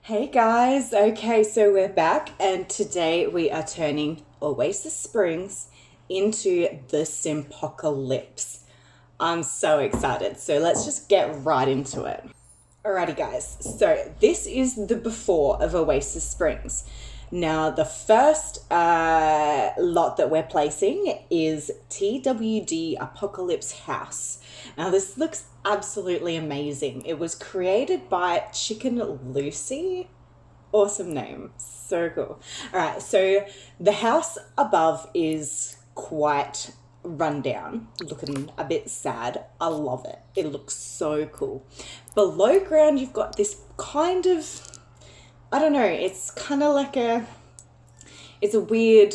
Hey guys, okay, so we're back and today we are turning Oasis Springs into the Simpocalypse. I'm so excited, so let's just get right into it. Alrighty guys, so this is the before of Oasis Springs. Now the first lot that we're placing is TWD Apocalypse House. Now this looks absolutely amazing. It was created by Chickenlucy. Awesome name. So cool. Alright, so the house above is quite rundown, looking a bit sad. I love it. It looks so cool. Below ground you've got this kind of, I don't know, it's kind of like it's a weird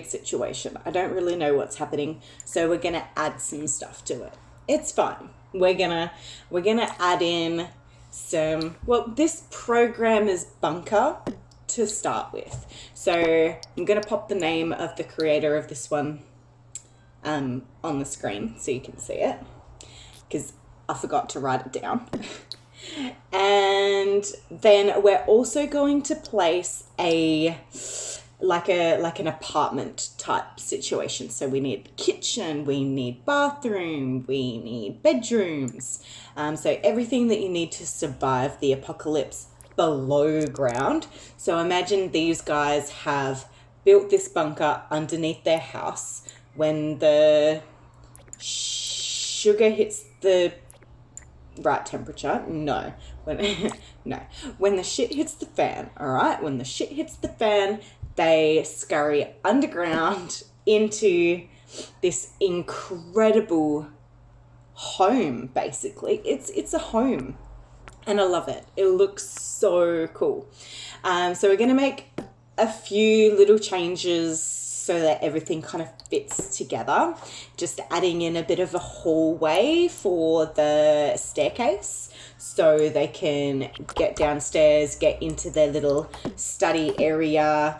situation. I don't really know what's happening, so we're gonna add some stuff to it. It's fine. We're gonna add in some, well, this program is bunker to start with. So I'm gonna pop the name of the creator of this one on the screen so you can see it, because I forgot to write it down. And then we're also going to place like an apartment type situation. So we need kitchen, we need bathroom, we need bedrooms. So everything that you need to survive the apocalypse below ground. So imagine these guys have built this bunker underneath their house. When the sugar hits the right temperature, no, when the shit hits the fan, all right, when the shit hits the fan, they scurry underground into this incredible home. Basically it's a home and I love it. It looks so cool. So we're gonna make a few little changes so that everything kind of fits together. Just adding in a bit of a hallway for the staircase so they can get downstairs, get into their little study area,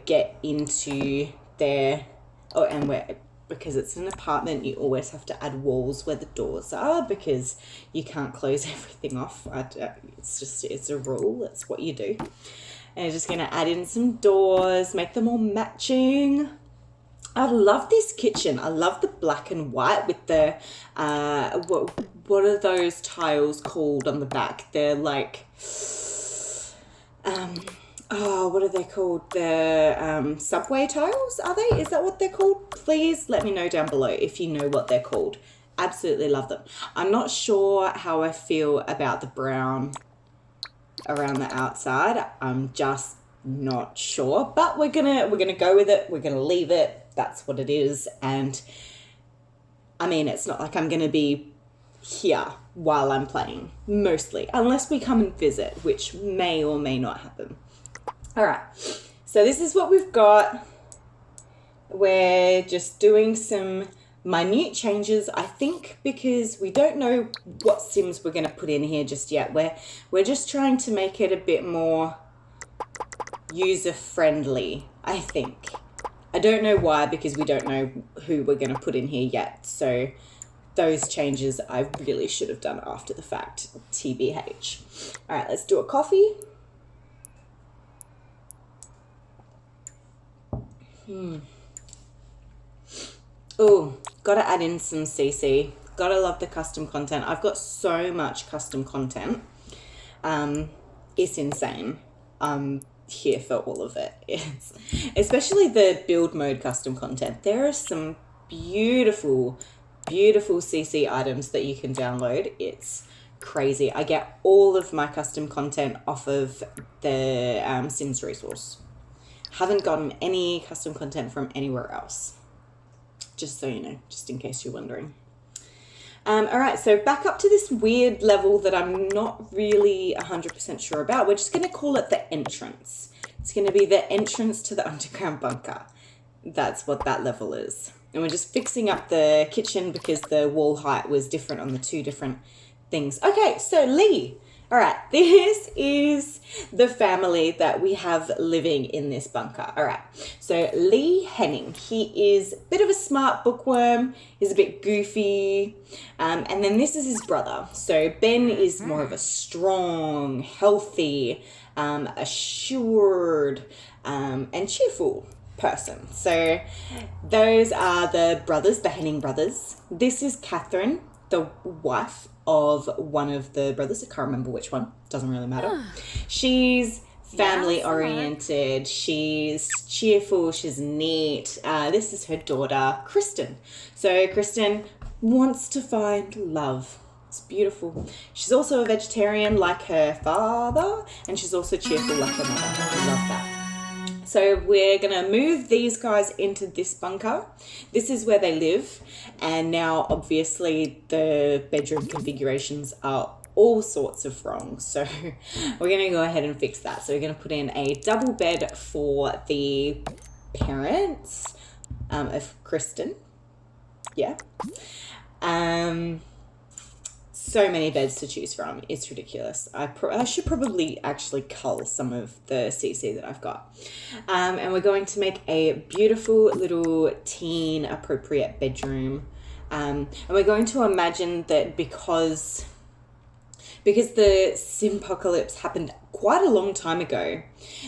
get into their, oh, and because it's an apartment, you always have to add walls where the doors are because you can't close everything off. It's a rule, it's what you do. And I'm just going to add in some doors, make them all matching. I love this kitchen. I love the black and white with the, what are those tiles called on the back? They're like, what are they called? The subway tiles, are they? Is that what they're called? Please let me know down below if you know what they're called. Absolutely love them. I'm not sure how I feel about the brown around the outside. I'm just not sure, but we're gonna go with it. We're gonna leave it. That's what it is. And I mean, it's not like I'm gonna be here while I'm playing, mostly, unless we come and visit, which may or may not happen. All right, so this is what we've got. We're just doing some minute changes, I think, because we don't know what sims we're going to put in here just yet. We're just trying to make it a bit more user friendly, I think. I don't know why, because we don't know who we're going to put in here yet. So those changes I really should have done after the fact, TBH. All right, let's do a coffee. Oh, gotta add in some CC. Gotta love the custom content. I've got so much custom content. It's insane. I'm here for all of it. It's especially the build mode custom content. There are some beautiful CC items that you can download. It's crazy. I get all of my custom content off of the Sims resource. Haven't gotten any custom content from anywhere else. Just so you know, just in case you're wondering. All right, so back up to this weird level that I'm not really 100% sure about. We're just going to call it the entrance. It's going to be the entrance to the underground bunker. That's what that level is. And we're just fixing up the kitchen because the wall height was different on the two different things. Okay, so Lee, All right, this is the family that we have living in this bunker. All right, so Lee Henning, he is a bit of a smart bookworm, he's a bit goofy, and then this is his brother. So Ben is more of a strong, healthy, assured, and cheerful person. So those are the brothers, the Henning brothers. This is Catherine, the wife of one of the brothers. I can't remember which one. Doesn't really matter. She's family oriented. She's cheerful. She's neat. This is her daughter, Kristen. So Kristen wants to find love. It's beautiful. She's also a vegetarian like her father, and she's also cheerful like her mother. I love that. So we're going to move these guys into this bunker. This is where they live. And now, obviously, the bedroom configurations are all sorts of wrong. So we're going to go ahead and fix that. So we're going to put in a double bed for the parents of Kristen. Yeah. So many beds to choose from. It's ridiculous. I should probably actually cull some of the CC that I've got. And we're going to make a beautiful little teen appropriate bedroom. And we're going to imagine that because the Simpocalypse happened quite a long time ago,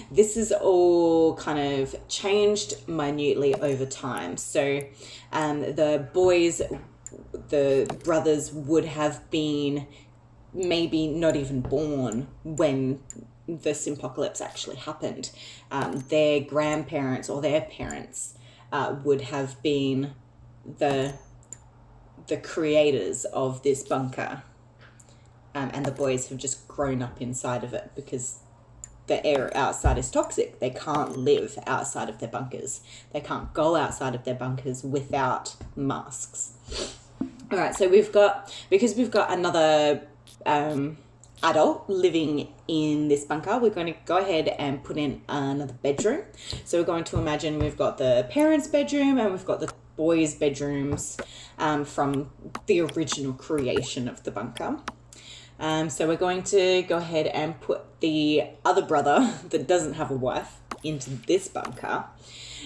this is all kind of changed minutely over time. So the brothers would have been maybe not even born when the Simpocalypse actually happened. Their grandparents or their parents would have been the creators of this bunker. And the boys have just grown up inside of it because the air outside is toxic. They can't live outside of their bunkers. They can't go outside of their bunkers without masks. All right, so because we've got another adult living in this bunker, we're going to go ahead and put in another bedroom. So we're going to imagine we've got the parents' bedroom and we've got the boys' bedrooms from the original creation of the bunker. So we're going to go ahead and put the other brother that doesn't have a wife into this bunker.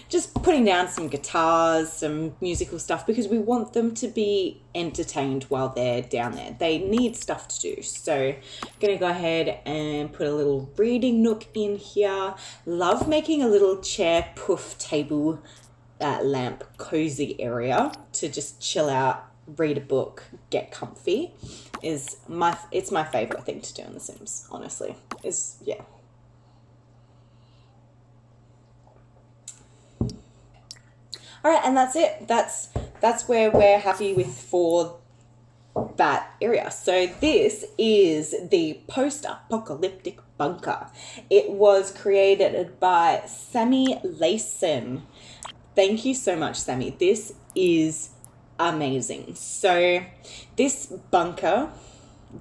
Just putting down some guitars, some musical stuff, because we want them to be entertained while they're down there. They need stuff to do. So I'm going to go ahead and put a little reading nook in here. Love making a little chair, poof, table, lamp, cozy area to just chill out, read a book, get comfy. It's my favorite thing to do in The Sims, honestly. Yeah. All right, and that's it. That's where we're happy with for that area. So this is the post-apocalyptic bunker. It was created by SammieLassen. Thank you so much, Sammy. This is amazing. So this bunker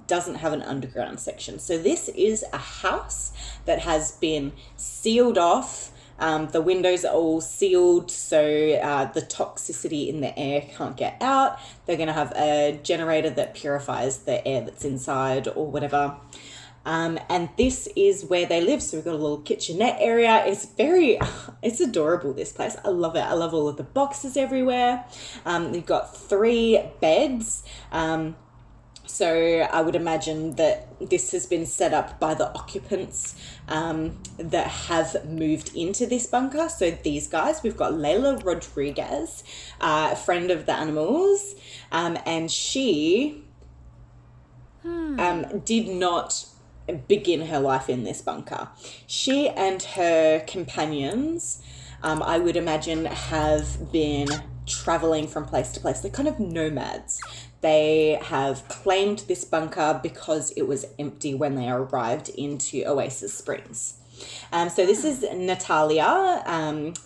doesn't have an underground section. So this is a house that has been sealed off. The windows are all sealed, so the toxicity in the air can't get out. They're going to have a generator that purifies the air that's inside or whatever. And this is where they live. So we've got a little kitchenette area. It's adorable, this place. I love it. I love all of the boxes everywhere. We've got 3 beds. So I would imagine that this has been set up by the occupants that have moved into this bunker. So these guys, we've got Layla Rodriguez, a friend of the animals, and she did not begin her life in this bunker. She and her companions, I would imagine, have been traveling from place to place. They're kind of nomads. They have claimed this bunker because it was empty when they arrived into Oasis Springs. So this is Natalia.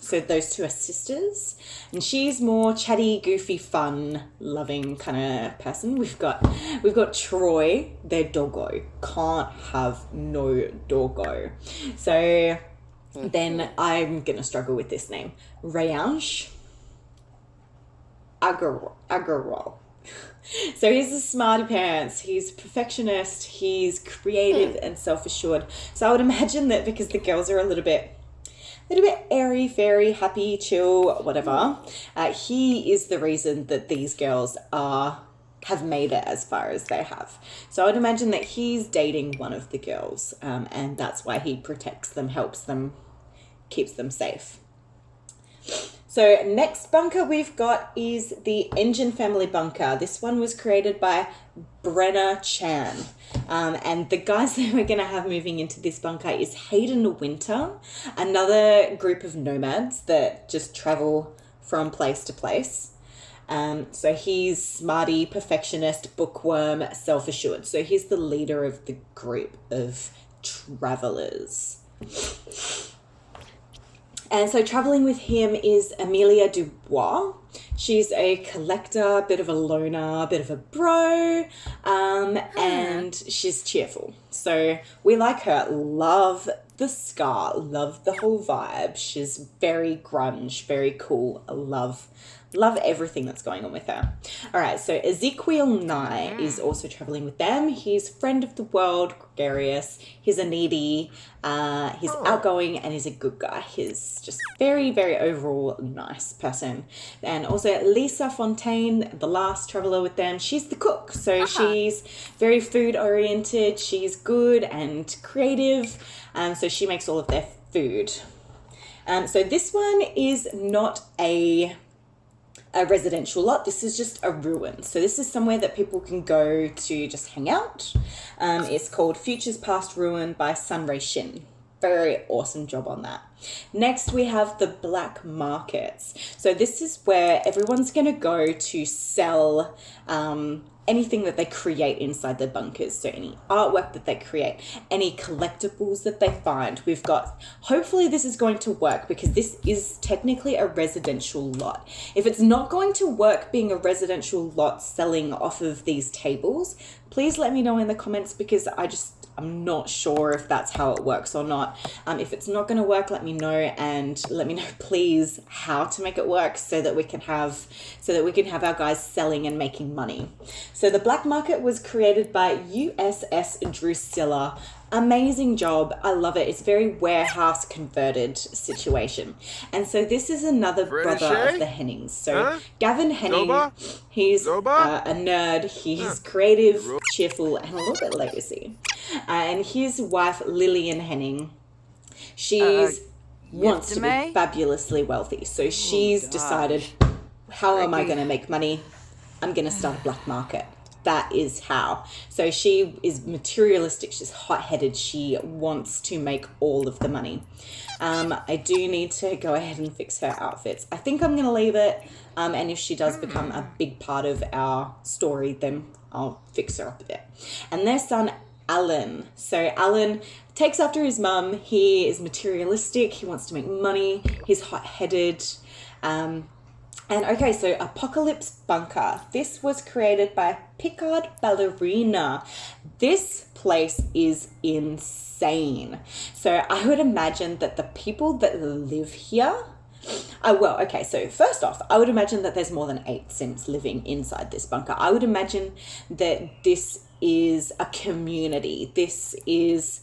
So those 2 are sisters, and she's more chatty, goofy, fun, loving kind of person. We've got Troy, their doggo. Can't have no doggo. So then I'm gonna struggle with this name. Rayansh Agarwal. So he's a smarty pants, he's a perfectionist, he's creative and self-assured. So I would imagine that because the girls are a little bit airy, fairy, happy, chill, whatever, he is the reason that these girls have made it as far as they have. So I would imagine that he's dating one of the girls, and that's why he protects them, helps them, keeps them safe. So next bunker we've got is the Engine Family bunker. This one was created by Brennachan. And the guys that we're going to have moving into this bunker is Hayden Winter, another group of nomads that just travel from place to place. So he's smarty, perfectionist, bookworm, self-assured. So he's the leader of the group of travelers. And so traveling with him is Amelia Dubois. She's a collector, bit of a loner, bit of a bro, and she's cheerful. So we like her. Love the scar, love the whole vibe. She's very grunge, very cool. Love everything that's going on with her. All right, so Ezekiel Nye is also traveling with them. He's friend of the world, gregarious. He's a needy. He's outgoing, and he's a good guy. He's just very, very overall nice person. And also Lisa Fontaine, the last traveler with them. She's the cook, so she's very food oriented. She's good and creative. So she makes all of their food. So this one is not a residential lot. This is just a ruin. So this is somewhere that people can go to just hang out. It's called Futures Past Ruin by SunReiShin. Very awesome job on that. Next, we have the black markets. So this is where everyone's going to go to sell anything that they create inside their bunkers. So any artwork that they create, any collectibles that they find. We've got, hopefully this is going to work because this is technically a residential lot. If it's not going to work being a residential lot selling off of these tables, please let me know in the comments because I'm not sure if that's how it works or not. If it's not going to work, let me know, and let me know please how to make it work so that we can have our guys selling and making money. So the black market was created by USSdrusilla. Amazing job. I love it. It's very warehouse converted situation. And so this is another brother of the Hennings. So Gavin Henning, he's a nerd. He's creative, cheerful, and a little bit legacy. And his wife, Lillian Henning, she's wants to be fabulously wealthy. So she's decided, how am I going to make money? I'm going to start a black market. That is how. So she is materialistic. She's hot-headed. She wants to make all of the money. I do need to go ahead and fix her outfits. I think I'm going to leave it. And if she does become a big part of our story, then I'll fix her up a bit. And their son, Alan. So Alan takes after his mum. He is materialistic. He wants to make money. He's hot-headed. And okay, so Apocalypse Bunker. This was created by Picardballerina. This place is insane. So I would imagine that the people that live here, so first off, I would imagine that there's more than 8 Sims living inside this bunker. I would imagine that this is a community. This is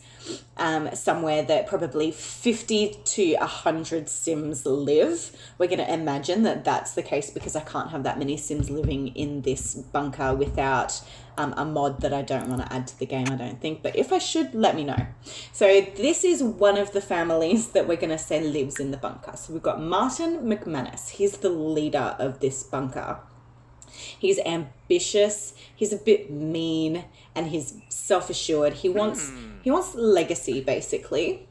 somewhere that probably 50 to 100 Sims live. We're going to imagine that that's the case because I can't have that many Sims living in this bunker without a mod that I don't want to add to the game, I don't think. But if I should, let me know. So this is one of the families that we're going to say lives in the bunker. So we've got Martin McManus. He's the leader of this bunker. He's ambitious, he's a bit mean, and he's self-assured. He wants legacy, basically.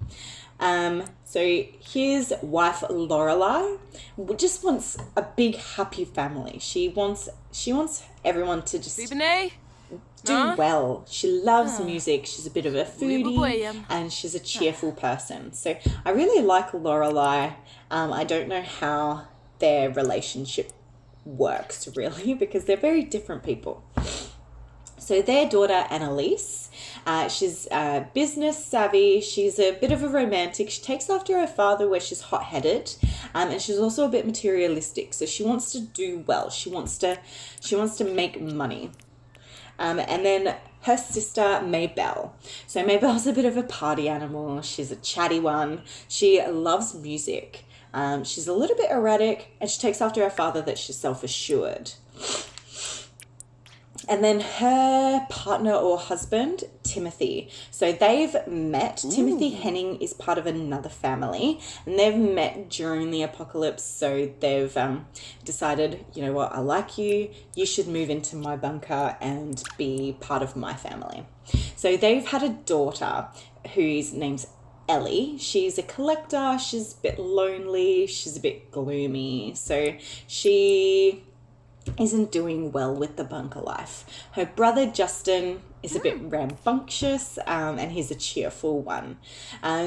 So his wife Lorelei just wants a big happy family. She wants everyone to just do well. She loves music. She's a bit of a foodie, and she's a cheerful person. So I really like Lorelei. I don't know how their relationship works really because they're very different people. So their daughter, Annalise, she's business savvy. She's a bit of a romantic. She takes after her father where she's hot-headed, and she's also a bit materialistic. So she wants to do well. She wants to make money. And then her sister, Maybelle. So Maybelle's a bit of a party animal. She's a chatty one. She loves music. She's a little bit erratic, and she takes after her father that she's self-assured. And then her partner or husband, Timothy. So they've met. Ooh. Timothy Henning is part of another family, and they've met during the apocalypse. So they've decided, you know what, I like you. You should move into my bunker and be part of my family. So they've had a daughter whose name's Ellie. She's a collector. She's a bit lonely. She's a bit gloomy. So she isn't doing well with the bunker life. Her brother Justin is a bit rambunctious, and he's a cheerful one.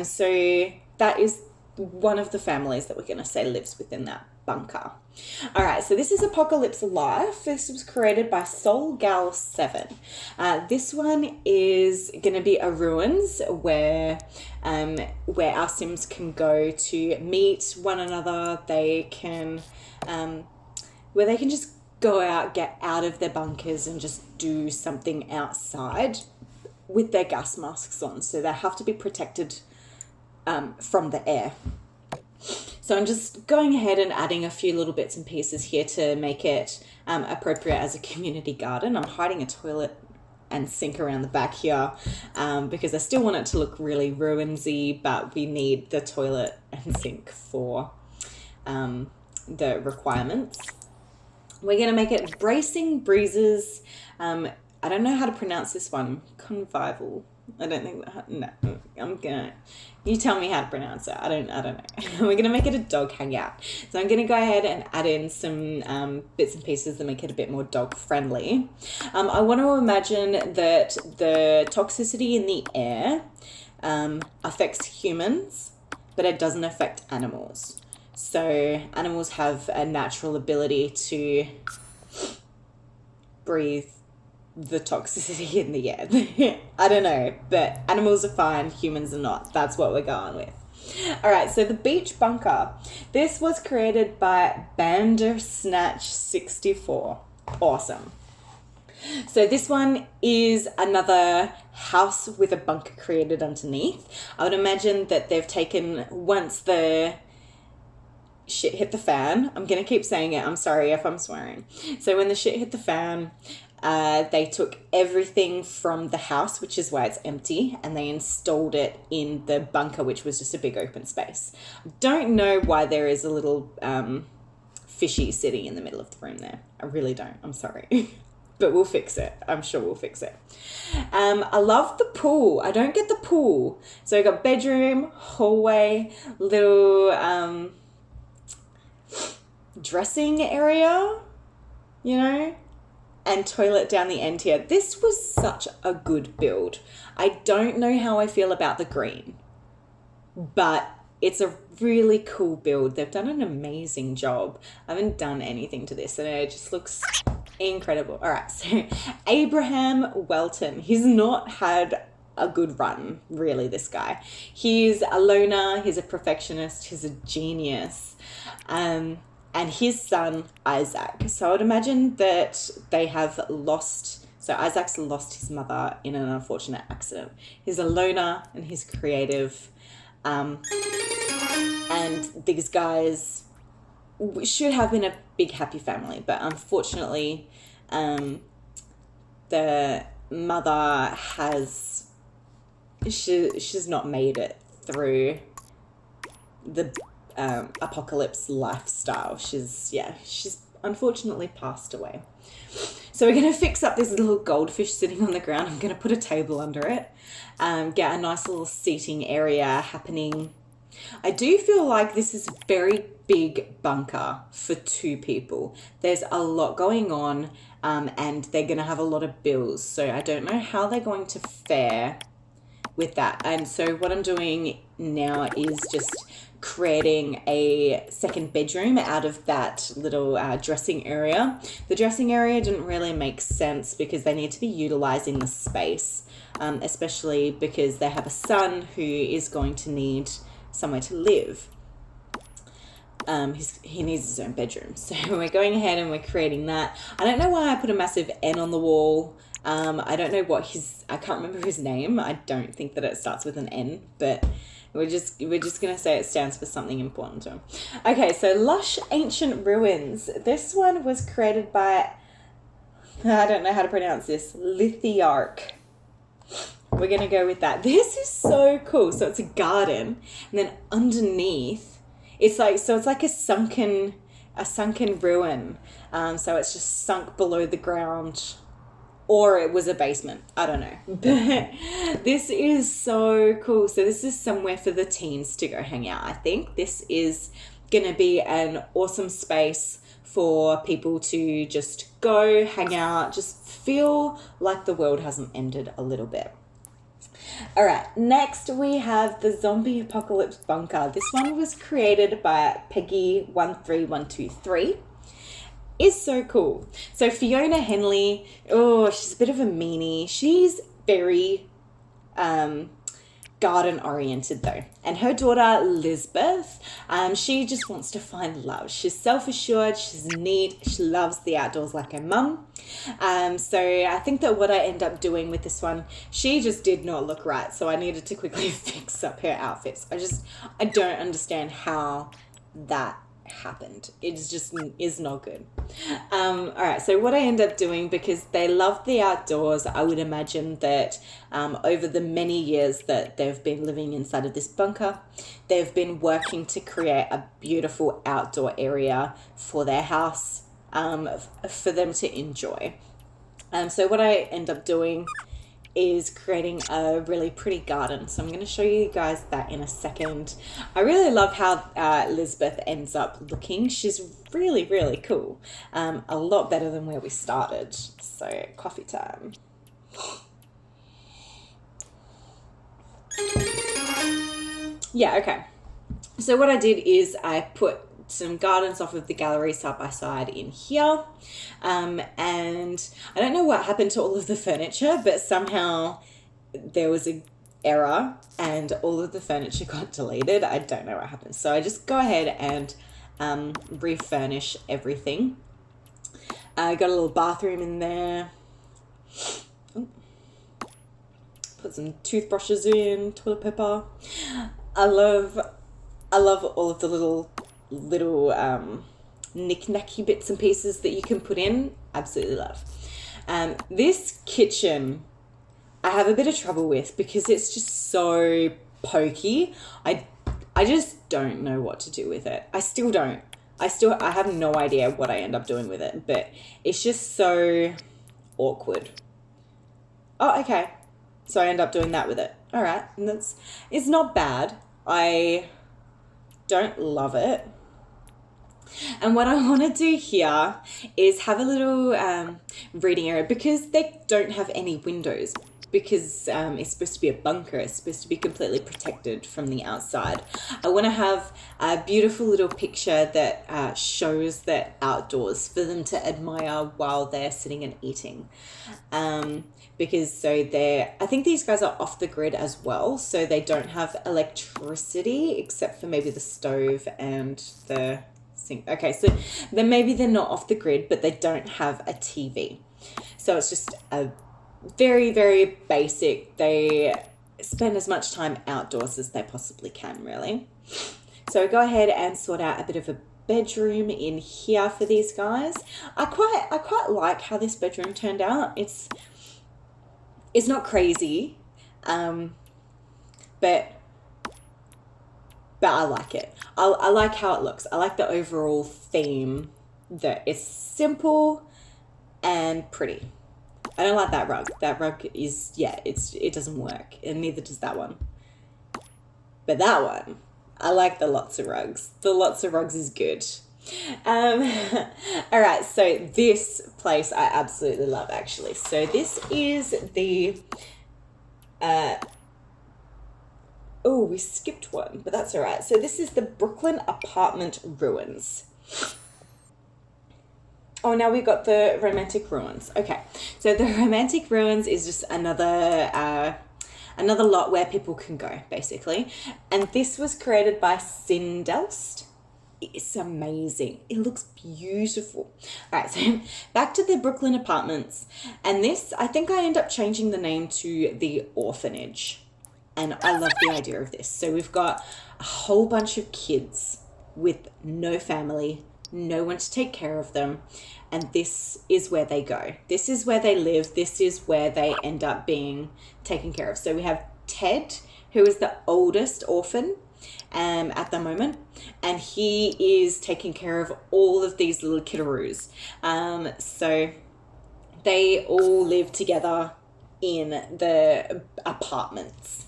So that is one of the families that we're going to say lives within that bunker. All right, so this is Apocalypse Life. This was created by SoulGal7. This one is going to be a ruins where our Sims can go to meet one another. They can where they can just go out, get out of their bunkers and just do something outside with their gas masks on. So they have to be protected from the air. So I'm just going ahead and adding a few little bits and pieces here to make it appropriate as a community garden. I'm hiding a toilet and sink around the back here because I still want it to look really ruinsy, but we need the toilet and sink for the requirements. We're going to make it Bracing Breezes. I don't know how to pronounce this one. Convival. I don't think that, no, I'm gonna, you tell me how to pronounce it. I don't know. We're going to make it a dog hangout. So I'm going to go ahead and add in some bits and pieces that make it a bit more dog friendly. I want to imagine that the toxicity in the air affects humans, but it doesn't affect animals. So animals have a natural ability to breathe the toxicity in the air. I don't know, but animals are fine, humans are not. That's what we're going with. All right, so the Beech bunker. This was created by Bandersnatch64. Awesome. So this one is another house with a bunker created underneath. I would imagine that they've taken, once the shit hit the fan, I'm going to keep saying it, I'm sorry if I'm swearing. So when the shit hit the fan, they took everything from the house, which is why it's empty, and they installed it in the bunker, which was just a big open space. I don't know why there is a little fishy sitting in the middle of the room there. I really don't. I'm sorry. But we'll fix it. I'm sure we'll fix it. I love the pool. I don't get the pool. So I got bedroom, hallway, little dressing area, you know, and toilet down the end here. This was such a good build. I don't know how I feel about the green, but it's a really cool build. They've done an amazing job. I haven't done anything to this and it just looks incredible. All right, so Abraham Welton. He's not had a good run, really, this guy. He's a loner, he's a perfectionist, he's a genius. And his son, Isaac. So I would imagine that they have lost, so Isaac's lost his mother in an unfortunate accident. He's a loner and he's creative. And these guys should have been a big happy family, but unfortunately, the mother she's not made it through the apocalypse lifestyle. She's unfortunately passed away. So we're going to fix up this little goldfish sitting on the ground. I'm going to put a table under it, get a nice little seating area happening. I do feel like this is a very big bunker for 2 people. There's a lot going on, and they're going to have a lot of bills. So I don't know how they're going to fare with that. And so what I'm doing now is just creating a second bedroom out of that little dressing area. The dressing area didn't really make sense because they need to be utilizing the space, especially because they have a son who is going to need somewhere to live. He needs his own bedroom. So we're going ahead and we're creating that. I don't know why I put a massive N on the wall. I don't know what I can't remember his name. I don't think that it starts with an N, but we're just going to say it stands for something important to him. Okay, so Lush Ancient Ruins. This one was created by, I don't know how to pronounce this, Lithiarch. We're going to go with that. This is so cool. So it's a garden, and then underneath, it's like a sunken ruin. So it's just sunk below the ground, or it was a basement. I don't know. But this is so cool. So this is somewhere for the teens to go hang out. I think this is going to be an awesome space for people to just go hang out, just feel like the world hasn't ended a little bit. All right, next we have the Zombie Apocalypse Bunker. This one was created by Peggy13123. It's so cool. So Fiona Henley, she's a bit of a meanie. She's very garden oriented though. And her daughter Lisbeth, she just wants to find love. She's self-assured, she's neat, she loves the outdoors like her mum. So I think that what I end up doing with this one, she just did not look right. So I needed to quickly fix up her outfits. I don't understand how that happened. It just is not good. All right, so what I end up doing, because they love the outdoors, I would imagine that over the many years that they've been living inside of this bunker, they've been working to create a beautiful outdoor area for their house, for them to enjoy. So what I end up doing is creating a really pretty garden. So I'm going to show you guys that in a second. I really love how Lisbeth ends up looking. She's really, really cool. A lot better than where we started. So coffee time. Yeah, okay. So what I did is I put some gardens off of the gallery side by side in here, and I don't know what happened to all of the furniture, but somehow there was an error and all of the furniture got deleted. I don't know what happened, so I just go ahead and refurnish everything. I got a little bathroom in there. Put some toothbrushes in, toilet paper. I love all of the little knick-knacky bits and pieces that you can put in. Absolutely love. This kitchen I have a bit of trouble with because it's just so pokey. I just don't know what to do with it. I still don't. I have no idea what I end up doing with it, but it's just so awkward. Oh, okay. So I end up doing that with it. All right. And it's not bad. I don't love it. And what I want to do here is have a little reading area, because they don't have any windows, because it's supposed to be a bunker. It's supposed to be completely protected from the outside. I want to have a beautiful little picture that shows that outdoors for them to admire while they're sitting and eating. Because I think these guys are off the grid as well, so they don't have electricity except for maybe the stove and the sink. Okay, so then maybe they're not off the grid, but they don't have a TV. So it's just a very, very basic. They spend as much time outdoors as they possibly can, really. So go ahead and sort out a bit of a bedroom in here for these guys. I quite like how this bedroom turned out. It's not crazy, but I like it. I like how it looks. I like the overall theme, that it's simple and pretty. I don't like that rug. That rug is, it doesn't work, and neither does that one. But that one, I like the lots of rugs. The lots of rugs is good. All right, so this place I absolutely love, actually. So this is the Oh, we skipped one, but that's all right. So this is the Brooklyn apartment ruins. Oh, now we've got the romantic ruins. Okay, so the romantic ruins is just another lot where people can go, basically. And this was created by Cindelst. It's amazing. It looks beautiful. All right, so back to the Brooklyn apartments. And this, I think I end up changing the name to the orphanage. And I love the idea of this. So we've got a whole bunch of kids with no family, no one to take care of them, and this is where they go. This is where they live. This is where they end up being taken care of. So we have Ted, who is the oldest orphan at the moment, and he is taking care of all of these little kiddaroos. So they all live together in the apartments.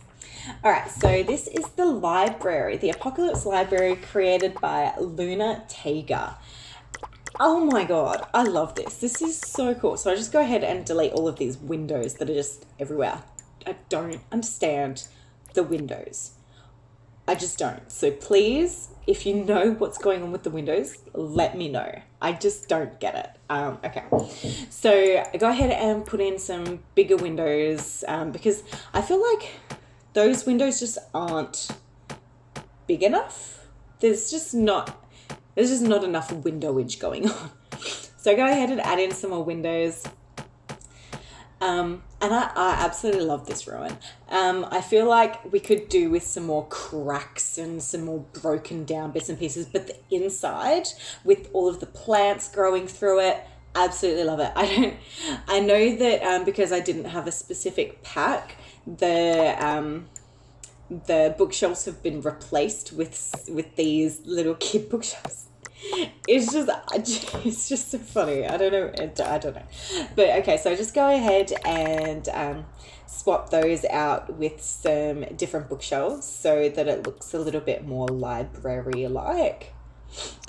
All right, so this is the library, the Apocalypse Library, created by LunaTaiga. Oh my God, I love this. This is so cool. So I'll just go ahead and delete all of these windows that are just everywhere. I don't understand the windows. I just don't. So please, if you know what's going on with the windows, let me know. I just don't get it. Okay, so I go ahead and put in some bigger windows because I feel like those windows just aren't big enough. There's just not enough windowage going on. So I go ahead and add in some more windows. And I absolutely love this ruin. I feel like we could do with some more cracks and some more broken down bits and pieces, but the inside with all of the plants growing through it, absolutely love it. I know that because I didn't have a specific pack, the bookshelves have been replaced with these little kid bookshelves. It's just so funny. I don't know. But okay, so just go ahead and swap those out with some different bookshelves so that it looks a little bit more library-like.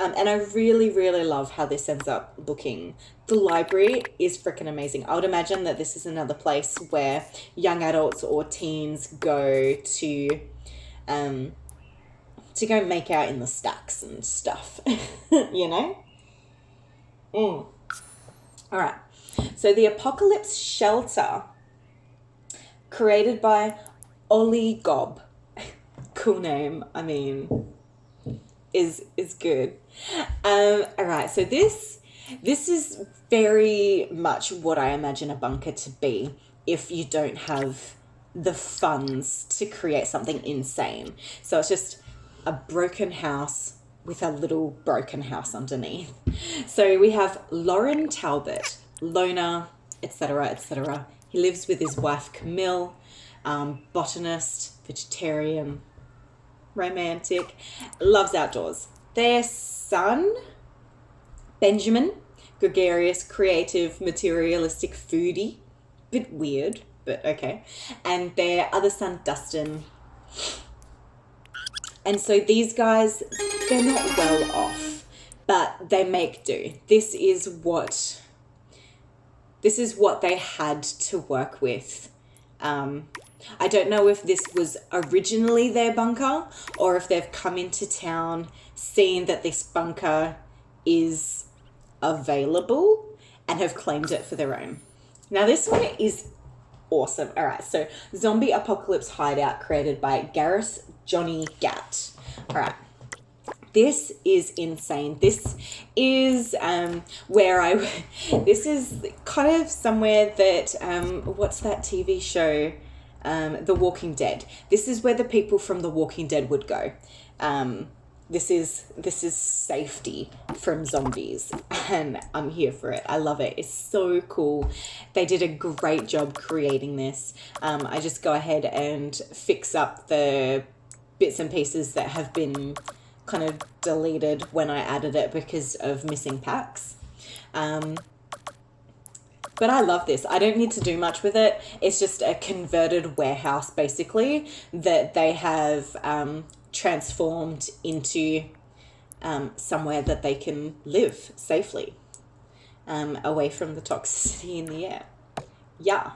And I really, really love how this ends up looking. The library is freaking amazing. I would imagine that this is another place where young adults or teens go to go make out in the stacks and stuff, you know? All right. So the Apocalypse Shelter, created by Oligob. Cool name. I mean, is good. All right. So this is very much what I imagine a bunker to be if you don't have the funds to create something insane. So it's just a broken house with a little broken house underneath. So we have Lauren Talbot, loner, etc., etc. He lives with his wife Camille, botanist, vegetarian, romantic, loves outdoors. Their son, Benjamin, gregarious, creative, materialistic foodie, bit weird, but okay. And their other son, Dustin. And so these guys, they're not well off, but they make do. This is what they had to work with. I don't know if this was originally their bunker or if they've come into town, seen that this bunker is available and have claimed it for their own. Now this one is awesome. All right, so Zombie Apocalypse Hideout, created by garrusjohnnygat. All right, this is insane. This is this is kind of somewhere that what's that TV show, The Walking Dead. This is where the people from The Walking Dead would go. This is safety from zombies, and I'm here for it. I love it. It's so cool. They did a great job creating this. I just go ahead and fix up the bits and pieces that have been kind of deleted when I added it because of missing packs. But I love this. I don't need to do much with it. It's just a converted warehouse, basically, that they have transformed into somewhere that they can live safely, away from the toxicity in the air. Yeah.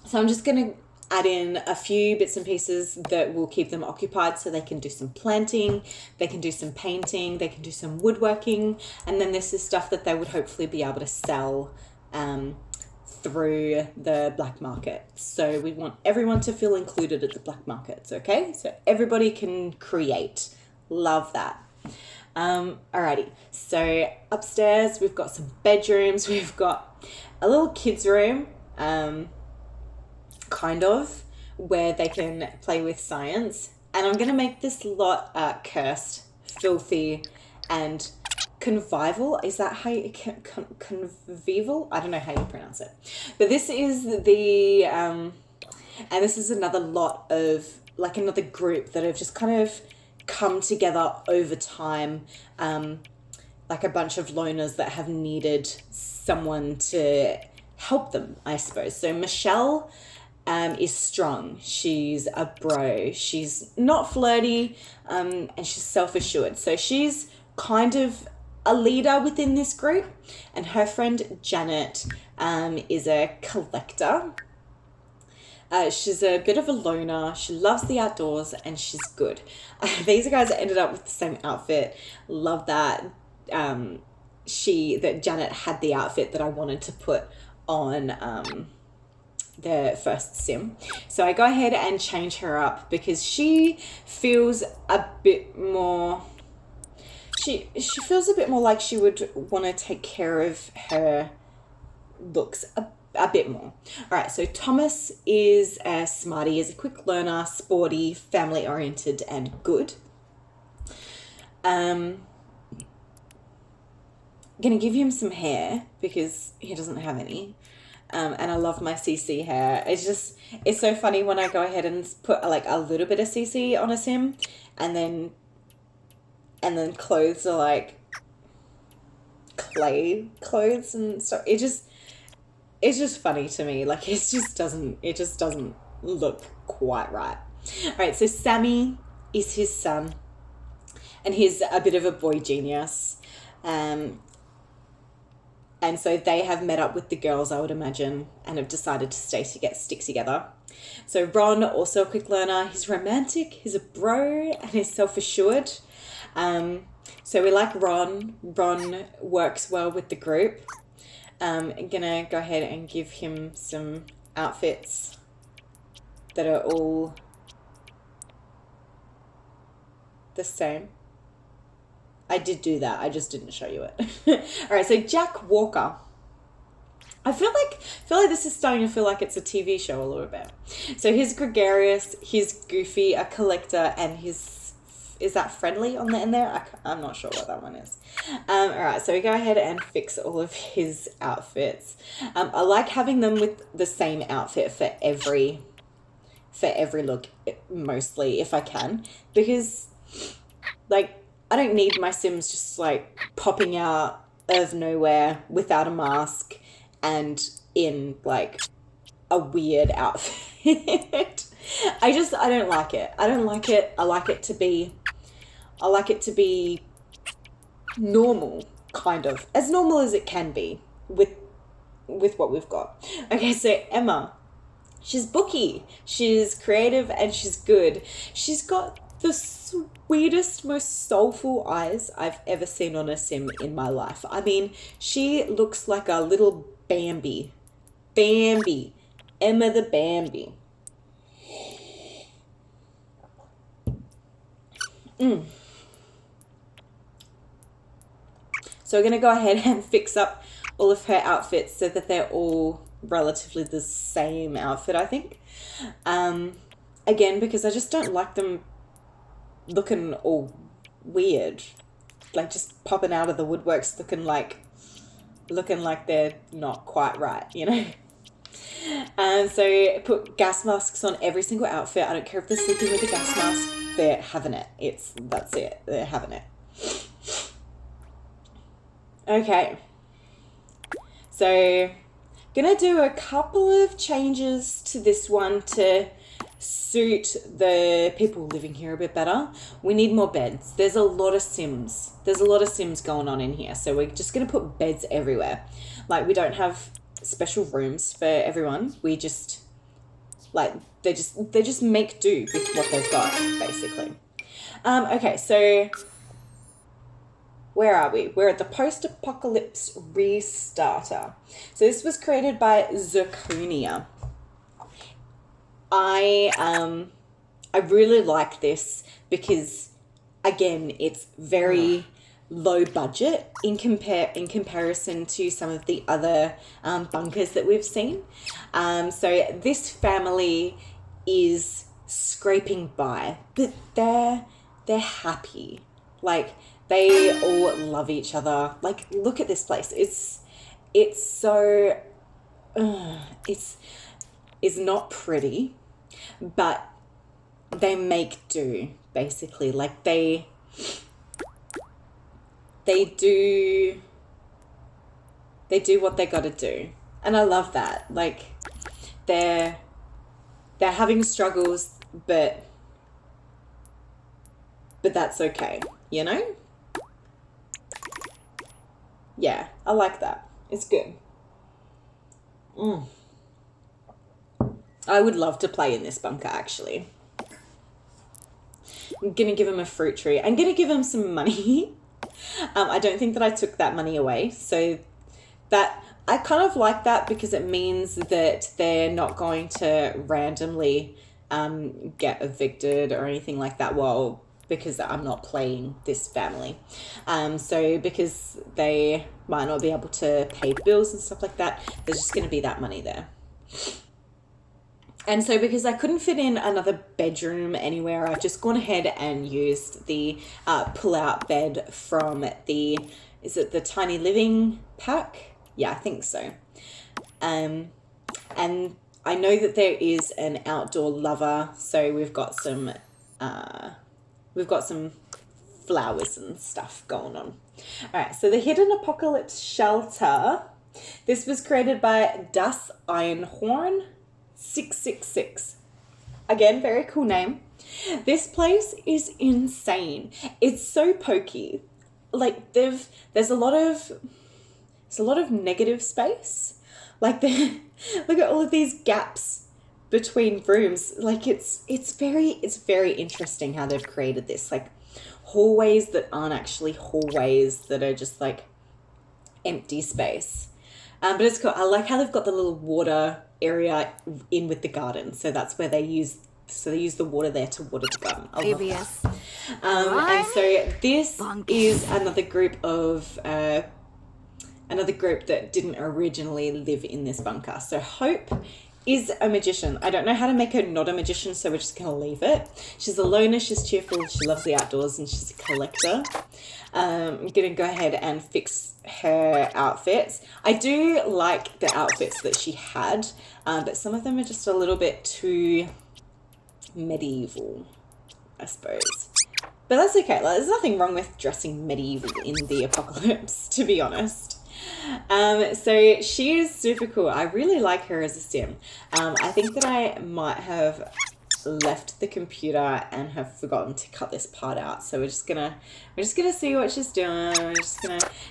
So I'm just going to add in a few bits and pieces that will keep them occupied so they can do some planting, they can do some painting, they can do some woodworking, and then this is stuff that they would hopefully be able to sell through the black market. So we want everyone to feel included at the black markets, okay? So everybody can create. Love that. Alrighty, so upstairs we've got some bedrooms, we've got a little kids room, kind of, where they can play with science, and I'm gonna make this lot cursed, filthy, and convivial. Is that how you convivial? I don't know how you pronounce it, but this is the and this is another lot of, like, another group that have just kind of come together over time, like a bunch of loners that have needed someone to help them, I suppose. So Michelle is strong. She's a bro. She's not flirty, and she's self-assured. So she's kind of a leader within this group, and her friend Janet is a collector. She's a bit of a loner. She loves the outdoors, and she's good. These guys ended up with the same outfit. Love that. That Janet had the outfit that I wanted to put on the first sim. So I go ahead and change her up because she feels a bit more. She feels a bit more like she would want to take care of her looks a bit more. All right, so Thomas is a smarty, is a quick learner, sporty, family oriented, and good. Gonna give him some hair because he doesn't have any. And I love my CC hair. It's so funny when I go ahead and put like a little bit of CC on a sim, and then clothes are like clay clothes and stuff. It's just funny to me. Like, it just doesn't look quite right. All right, so Sammy is his son, and he's a bit of a boy genius. And so they have met up with the girls, I would imagine, and have decided to stick together. So Ron, also a quick learner. He's romantic, he's a bro, and he's self-assured. So we like Ron. Ron works well with the group. I'm gonna go ahead and give him some outfits that are all the same. I did do that. I just didn't show you it. All right, so Jack Walker. I feel like this is starting to feel like it's a TV show a little bit. So he's gregarious, he's goofy, a collector, and is that friendly on the end there? I'm not sure what that one is. All right, so we go ahead and fix all of his outfits. I like having them with the same outfit for every look, mostly, if I can, because, like, I don't need my Sims just like popping out of nowhere without a mask and in like a weird outfit. I don't like it. I don't like it. I like it to be normal, kind of. As normal as it can be with what we've got. Okay, so Emma. She's booky, she's creative, and she's good. She's got the sweetest, most soulful eyes I've ever seen on a sim in my life. I mean, she looks like a little Bambi. Bambi. Emma the Bambi. So we're going to go ahead and fix up all of her outfits so that they're all relatively the same outfit, I think. Again, because I just don't like them looking all weird, like just popping out of the woodworks looking like they're not quite right, you know. So put gas masks on every single outfit. I don't care if they're sleeping with a gas mask, they're having it. That's it, they're having it. Okay, so gonna do a couple of changes to this one to suit the people living here a bit better. We need more beds. There's a lot of Sims. There's a lot of Sims going on in here. So we're just going to put beds everywhere. Like, we don't have special rooms for everyone. We just Like, they just make do with what they've got, basically. Okay, so where are we? We're at the post-apocalypse restarter. So this was created by Zirconia. I really like this because, again, it's very low budget in comparison to some of the other bunkers that we've seen. So this family is scraping by, but they're happy. Like, they all love each other. Like, look at this place. It's so it's not pretty, but they make do, basically. Like, they do what they got to do, and I love that. Like, they're having struggles, but that's okay, you know? Yeah, I like that. It's good. I would love to play in this bunker, actually. I'm going to give him a fruit tree. I'm going to give him some money. I don't think that I took that money away. So that, I kind of like that because it means that they're not going to randomly get evicted or anything like that. Well, because I'm not playing this family. So because they might not be able to pay bills and stuff like that, there's just going to be that money there. And so because I couldn't fit in another bedroom anywhere, I've just gone ahead and used the pull-out bed from the, is it the Tiny Living pack? Yeah, I think so. And I know that there is an outdoor lover, so we've got some flowers and stuff going on. All right, so the Hidden Apocalypse Shelter. This was created by Das Einhorn 666. Again, very cool name. This place is insane. It's so pokey. Like, there's a lot of negative space. Like, look at all of these gaps between rooms. Like, it's very interesting how they've created this. Like, hallways that aren't actually hallways, that are just like empty space. But it's cool. I like how they've got the little water area in with the garden. So that's where they use the water there to water the garden. I love that. And so this is another group that didn't originally live in this bunker. So Hope is a magician. I don't know how to make her not a magician, so we're just going to leave it. She's a loner, she's cheerful, she loves the outdoors, and she's a collector. I'm going to go ahead and fix her outfits. I do like the outfits that she had, but some of them are just a little bit too medieval, I suppose. But that's okay. Like, there's nothing wrong with dressing medieval in the apocalypse, to be honest. So she is super cool. I really like her as a sim. I think that I might have left the computer and have forgotten to cut this part out. So we're just gonna see what she's doing.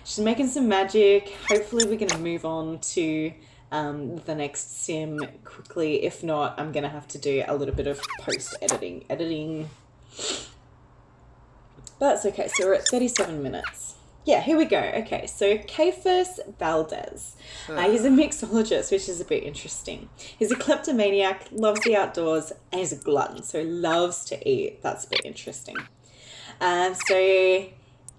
She's making some magic. Hopefully we're gonna move on to the next sim quickly. If not, I'm gonna have to do a little bit of post editing. But that's okay. So we're at 37 minutes. Yeah, here we go. Okay, so Cephas Valdez. He's a mixologist, which is a bit interesting. He's a kleptomaniac, loves the outdoors, and he's a glutton, so loves to eat. That's a bit interesting. So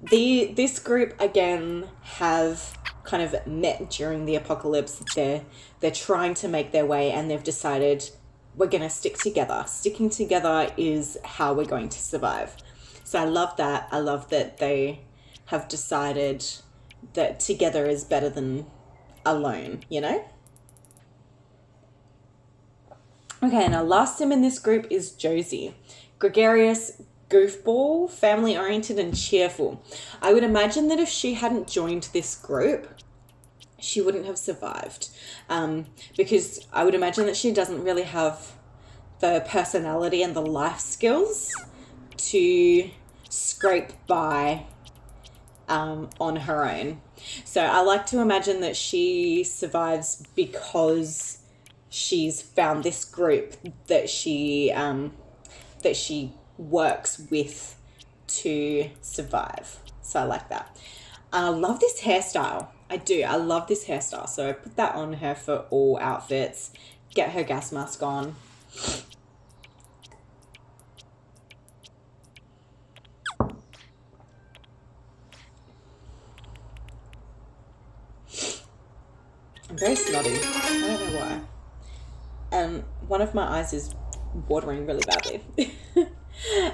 this group, again, have kind of met during the apocalypse. They're trying to make their way, and they've decided, we're going to stick together. Sticking together is how we're going to survive. So I love that. I love that they have decided that together is better than alone, you know? Okay, and our last sim in this group is Josie. Gregarious, goofball, family-oriented, and cheerful. I would imagine that if she hadn't joined this group, she wouldn't have survived. Because I would imagine that she doesn't really have the personality and the life skills to scrape by on her own. So I like to imagine that she survives because she's found this group that she works with to survive. So I like that. I love this hairstyle. I do. I love this hairstyle. So I put that on her for all outfits. Get her gas mask on. I'm very snotty. I don't know why. And one of my eyes is watering really badly.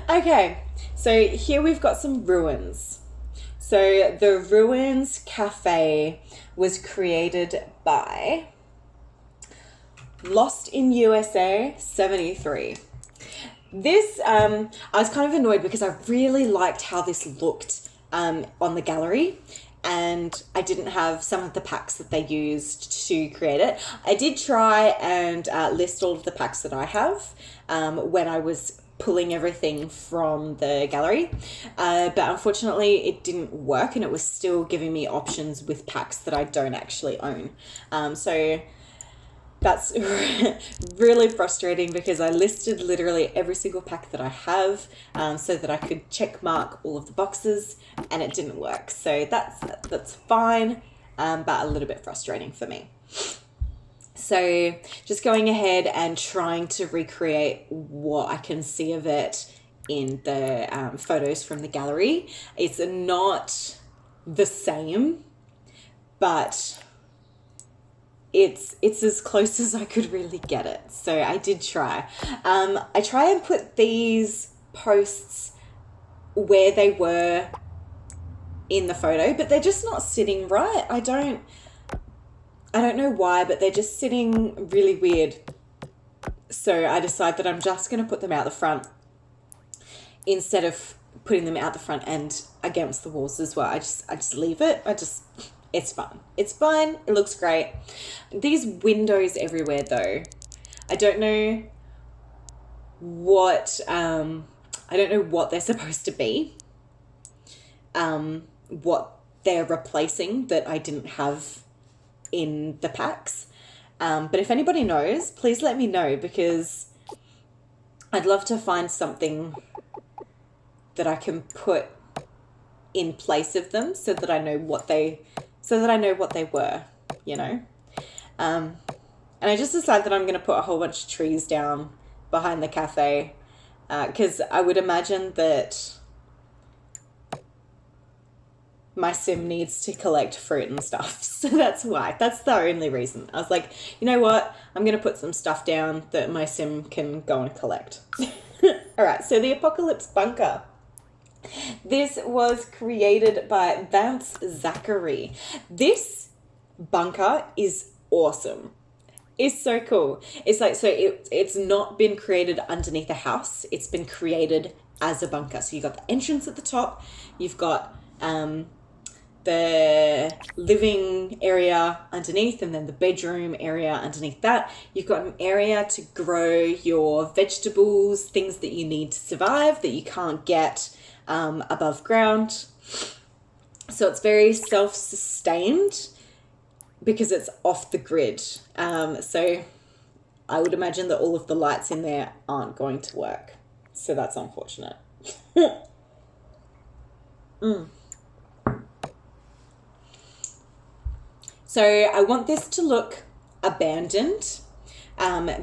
Okay, so here we've got some ruins. So the Ruins Cafe was created by Lost in USA 73. This, I was kind of annoyed because I really liked how this looked on the gallery, and I didn't have some of the packs that they used to create it. I did try and list all of the packs that I have when I was pulling everything from the gallery, but unfortunately it didn't work, and it was still giving me options with packs that I don't actually own. So that's really frustrating because I listed literally every single pack that I have so that I could check mark all of the boxes, and it didn't work. So that's fine, but a little bit frustrating for me. So just going ahead and trying to recreate what I can see of it in the photos from the gallery. It's not the same, but it's as close as I could really get it. So I did try. I try and put these posts where they were in the photo, but they're just not sitting right. I don't know why, but they're just sitting really weird. So I decide that I'm just going to put them out the front instead of putting them out the front and against the walls as well. I just leave it. It's fun. It's fine. It looks great. These windows everywhere though, I don't know what they're supposed to be. What they're replacing that I didn't have in the packs, but if anybody knows, please let me know, because I'd love to find something that I can put in place of them so that I know what they were, you know. And I just decided that I'm going to put a whole bunch of trees down behind the cafe, because I would imagine that my sim needs to collect fruit and stuff. So that's why. That's the only reason. I was like, you know what? I'm going to put some stuff down that my sim can go and collect. All right, so the Apocalypse Bunker. This was created by Vance Zachary. This bunker is awesome. It's so cool. It's like, so it's not been created underneath a house. It's been created as a bunker. So you've got the entrance at the top. You've got the living area underneath, and then the bedroom area underneath that. You've got an area to grow your vegetables, things that you need to survive that you can't get above ground. So it's very self-sustained because it's off the grid. So I would imagine that all of the lights in there aren't going to work. So that's unfortunate. So I want this to look abandoned,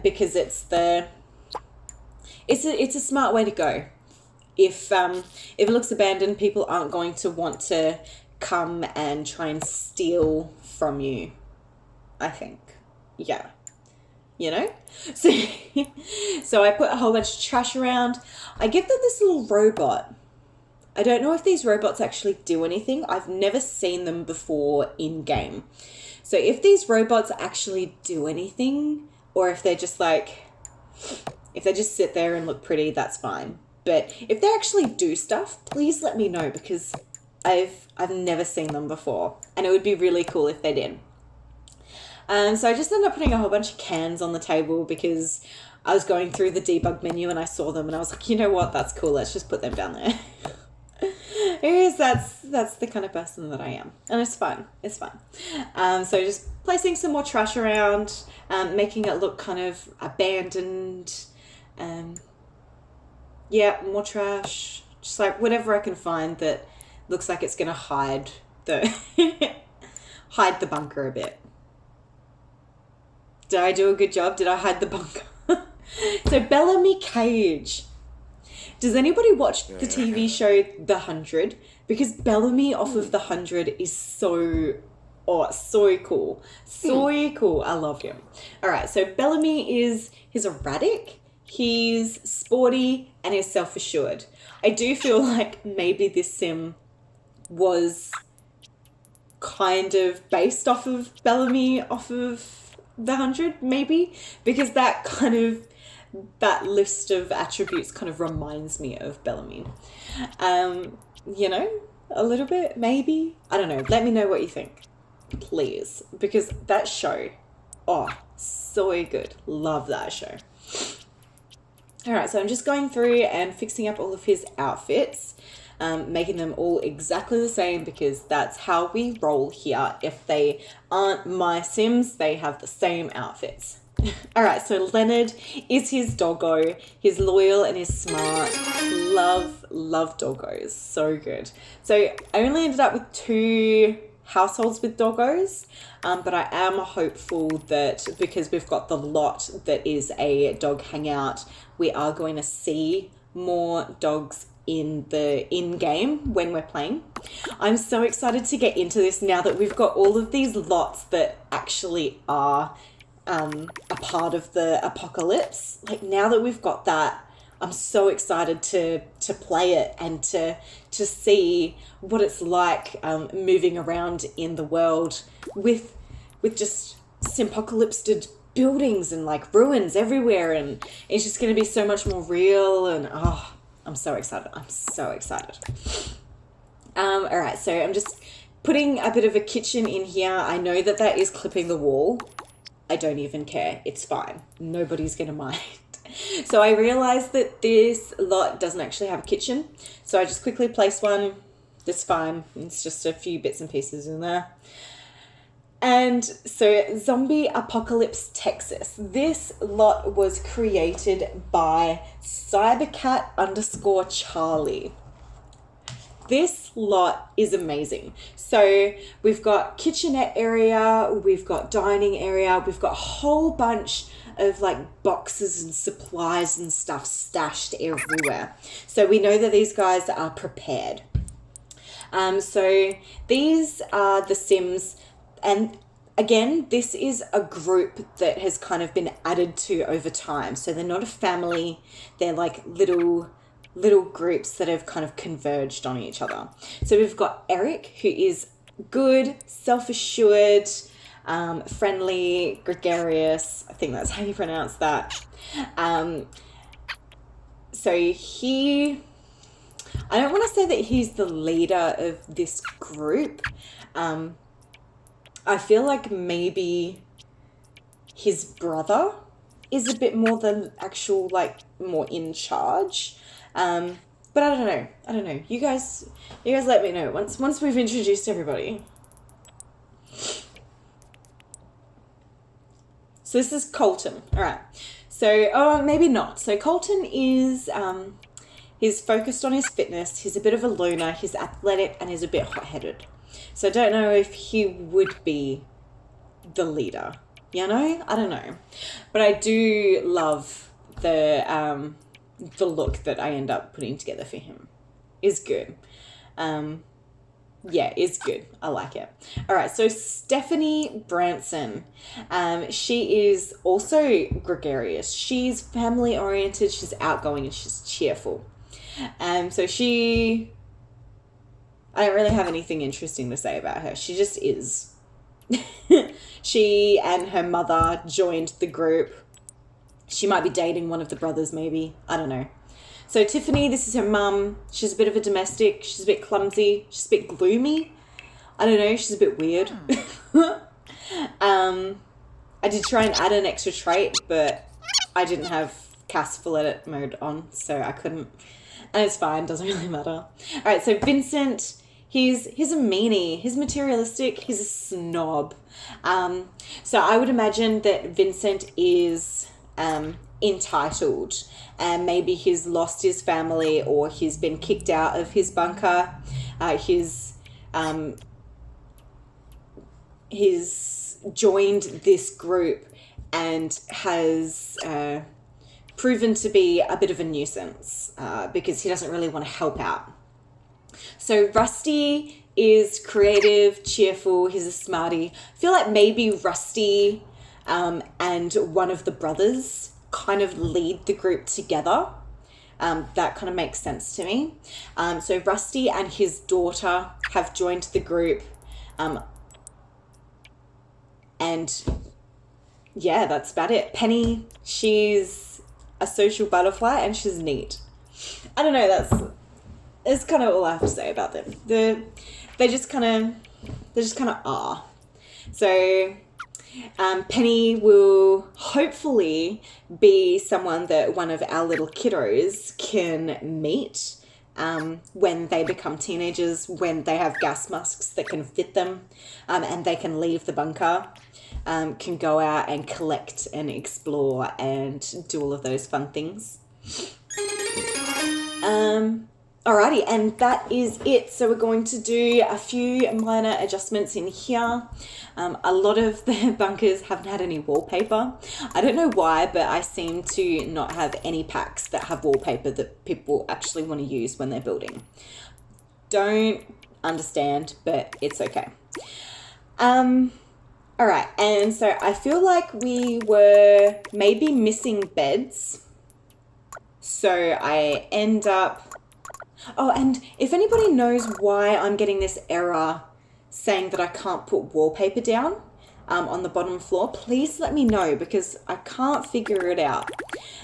because it's a smart way to go. If it looks abandoned, people aren't going to want to come and try and steal from you, I think. Yeah. You know? So I put a whole bunch of trash around. I give them this little robot. I don't know if these robots actually do anything. I've never seen them before in game. So if these robots actually do anything, or if they're just like, if they just sit there and look pretty, that's fine. But if they actually do stuff, please let me know, because I've never seen them before, and it would be really cool if they did. So I just ended up putting a whole bunch of cans on the table because I was going through the debug menu and I saw them and I was like, you know what, that's cool. Let's just put them down there. Because that's the kind of person that I am, and it's fun. It's fun. So just placing some more trash around, making it look kind of abandoned. Yeah, more trash. Just like whatever I can find that looks like it's gonna hide the hide the bunker a bit. Did I do a good job? Did I hide the bunker? So Bellamy Cage. Does anybody watch the TV show The 100? Because Bellamy off of The 100 is so cool. So cool. I love him. All right, so Bellamy he's erratic, he's sporty, and he's self-assured. I do feel like maybe this sim was kind of based off of Bellamy off of The 100, maybe, because that list of attributes kind of reminds me of Bellamy. You know, a little bit, maybe. I don't know. Let me know what you think, please, because that show, so good. Love that show. All right, so I'm just going through and fixing up all of his outfits, making them all exactly the same because that's how we roll here. If they aren't my Sims, they have the same outfits. All right, so Leonard is his doggo. He's loyal and he's smart. Love doggos. So good. So I only ended up with 2 households with doggos, but I am hopeful that because we've got the lot that is a dog hangout, we are going to see more dogs in the in-game when we're playing. I'm so excited to get into this now that we've got all of these lots that actually are a part of the apocalypse. Like, now that we've got that, I'm so excited to play it and to see what it's like moving around in the world with just Simpocalypsed buildings and like ruins everywhere, and it's just going to be so much more real, and I'm so excited. All right, so I'm just putting a bit of a kitchen in here. I know that is clipping the wall. I don't even care. It's fine. Nobody's going to mind. So I realized that this lot doesn't actually have a kitchen. So I just quickly place one. That's fine. It's just a few bits and pieces in there. And so Zombie Apocalypse, Texas. This lot was created by Cybercat_Charlie. This lot is amazing. So we've got kitchenette area, we've got dining area, we've got a whole bunch of like boxes and supplies and stuff stashed everywhere. So we know that these guys are prepared. So these are the Sims, and again, this is a group that has kind of been added to over time. So they're not a family, they're like little groups that have kind of converged on each other. So we've got Eric, who is good, self-assured, friendly, gregarious. I think that's how you pronounce that. So I don't want to say that he's the leader of this group. I feel like maybe his brother is a bit more the actual, like, more in charge. But I don't know. You guys let me know once we've introduced everybody. So this is Colton. All right. So, maybe not. So Colton is, he's focused on his fitness. He's a bit of a loner. He's athletic and he's a bit hot-headed. So I don't know if he would be the leader, you know? I don't know. But I do love the look that I end up putting together for him. Is good. Yeah, is good. I like it. All right, so Stephanie Branson. She is also gregarious. She's family-oriented, she's outgoing, and she's cheerful. So I don't really have anything interesting to say about her. She just is. She and her mother joined the group. She might be dating one of the brothers, maybe. I don't know. So Tiffany, this is her mum. She's a bit of a domestic. She's a bit clumsy. She's a bit gloomy. I don't know. She's a bit weird. I did try and add an extra trait, but I didn't have cast full edit mode on, so I couldn't. And it's fine, doesn't really matter. All right, so Vincent, he's a meanie. He's materialistic. He's a snob. So I would imagine that Vincent is entitled, and maybe he's lost his family or he's been kicked out of his bunker. He's joined this group and has proven to be a bit of a nuisance because he doesn't really want to help out. So Rusty is creative, cheerful, he's a smarty. I feel like maybe Rusty and one of the brothers kind of lead the group together. That kind of makes sense to me. So Rusty and his daughter have joined the group. And yeah, that's about it. Penny, she's a social butterfly and she's neat. I don't know, that's kind of all I have to say about them. They just kind of are. So Penny will hopefully be someone that one of our little kiddos can meet when they become teenagers, when they have gas masks that can fit them, and they can leave the bunker, can go out and collect and explore and do all of those fun things. Alrighty, and that is it. So we're going to do a few minor adjustments in here. A lot of the bunkers haven't had any wallpaper. I don't know why, but I seem to not have any packs that have wallpaper that people actually want to use when they're building. Don't understand, but it's okay. Alright, and so I feel like we were maybe missing beds. So I end up... Oh, and if anybody knows why I'm getting this error saying that I can't put wallpaper down on the bottom floor, please let me know because I can't figure it out.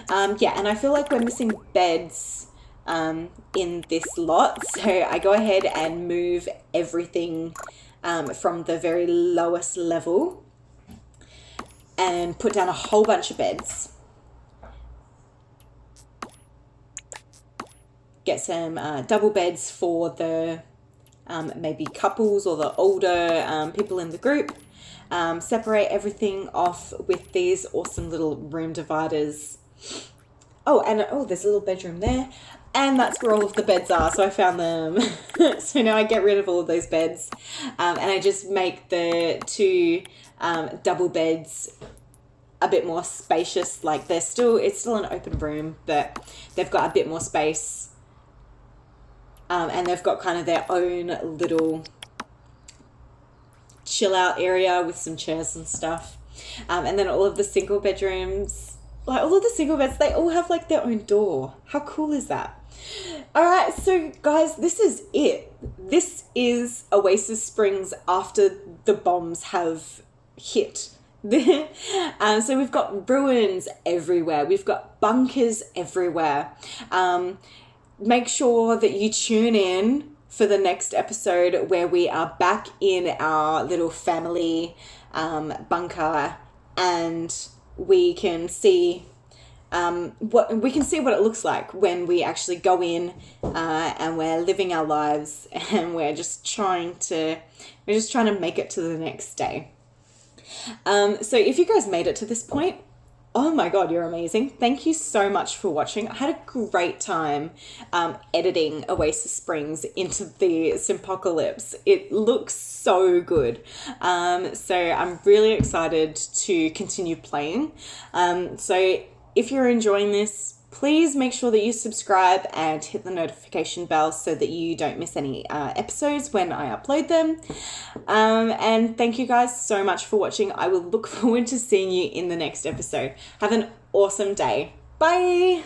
Yeah, and I feel like we're missing beds in this lot. So I go ahead and move everything from the very lowest level and put down a whole bunch of beds. Get some double beds for the maybe couples or the older people in the group. Separate everything off with these awesome little room dividers. Oh, and there's a little bedroom there. And that's where all of the beds are, so I found them. So now I get rid of all of those beds. And I just make the two double beds a bit more spacious. Like it's still an open room, but they've got a bit more space. And they've got kind of their own little chill out area with some chairs and stuff. And then all of the single bedrooms, like all of the single beds, they all have like their own door. How cool is that? All right, so guys, this is it. This is Oasis Springs after the bombs have hit. So we've got ruins everywhere. We've got bunkers everywhere. Make sure that you tune in for the next episode where we are back in our little family bunker and we can see what it looks like when we actually go in and we're living our lives and we're just trying to make it to the next day. So if you guys made it to this point, oh my god, you're amazing. Thank you so much for watching. I had a great time editing Oasis Springs into the Apocalypse. It looks so good. So I'm really excited to continue playing. So if you're enjoying this, please make sure that you subscribe and hit the notification bell so that you don't miss any episodes when I upload them. And thank you guys so much for watching. I will look forward to seeing you in the next episode. Have an awesome day. Bye!